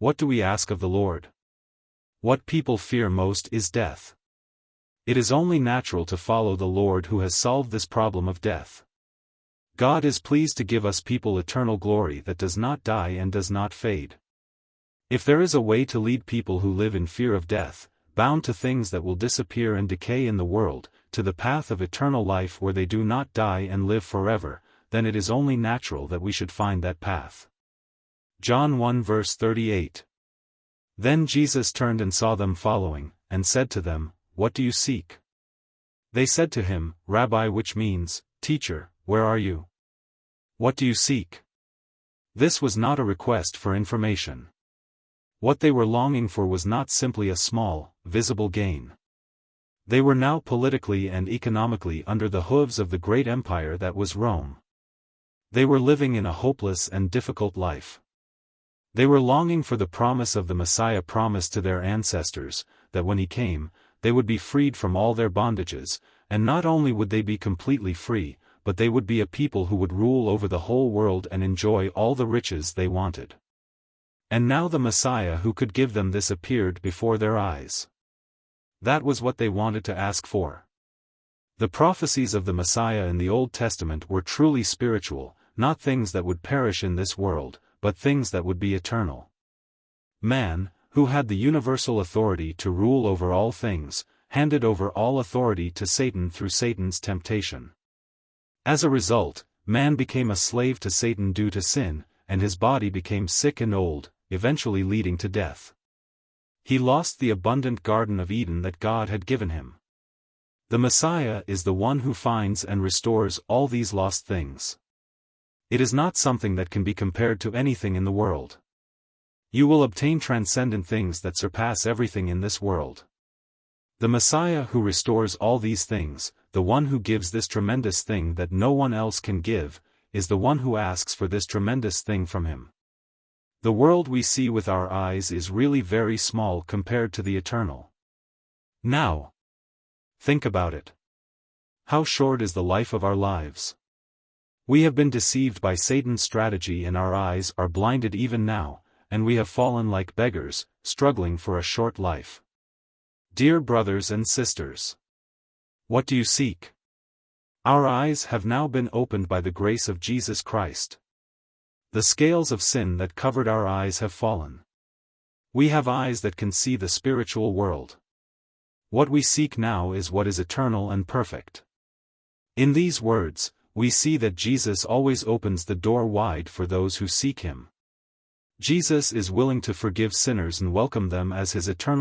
What do we ask of the Lord? What people fear most is death. It is only natural to follow the Lord who has solved this problem of death. God is pleased to give us people eternal glory that does not die and does not fade. If there is a way to lead people who live in fear of death, bound to things that will disappear and decay in the world, to the path of eternal life where they do not die and live forever, then it is only natural that we should find that path. John 1 verse 38. Then Jesus turned and saw them following, and said to them, "What do you seek?" They said to him, "Rabbi," which means, "Teacher, where are you? What do you seek?" This was not a request for information. What they were longing for was not simply a small, visible gain. They were now politically and economically under the hooves of the great empire that was Rome. They were living in a hopeless and difficult life. They were longing for the promise of the Messiah promised to their ancestors, that when he came, they would be freed from all their bondages, and not only would they be completely free, but they would be a people who would rule over the whole world and enjoy all the riches they wanted. And now the Messiah who could give them this appeared before their eyes. That was what they wanted to ask for. The prophecies of the Messiah in the Old Testament were truly spiritual, not things that would perish in this world, but things that would be eternal. Man, who had the universal authority to rule over all things, handed over all authority to Satan through Satan's temptation. As a result, man became a slave to Satan due to sin, and his body became sick and old, eventually leading to death. He lost the abundant Garden of Eden that God had given him. The Messiah is the one who finds and restores all these lost things. It is not something that can be compared to anything in the world. You will obtain transcendent things that surpass everything in this world. The Messiah who restores all these things, the one who gives this tremendous thing that no one else can give, is the one who asks for this tremendous thing from him. The world we see with our eyes is really very small compared to the eternal. Now, think about it. How short is the life of our lives? We have been deceived by Satan's strategy and our eyes are blinded even now, and we have fallen like beggars, struggling for a short life. Dear brothers and sisters, what do you seek? Our eyes have now been opened by the grace of Jesus Christ. The scales of sin that covered our eyes have fallen. We have eyes that can see the spiritual world. What we seek now is what is eternal and perfect. In these words, we see that Jesus always opens the door wide for those who seek him. Jesus is willing to forgive sinners and welcome them as his eternal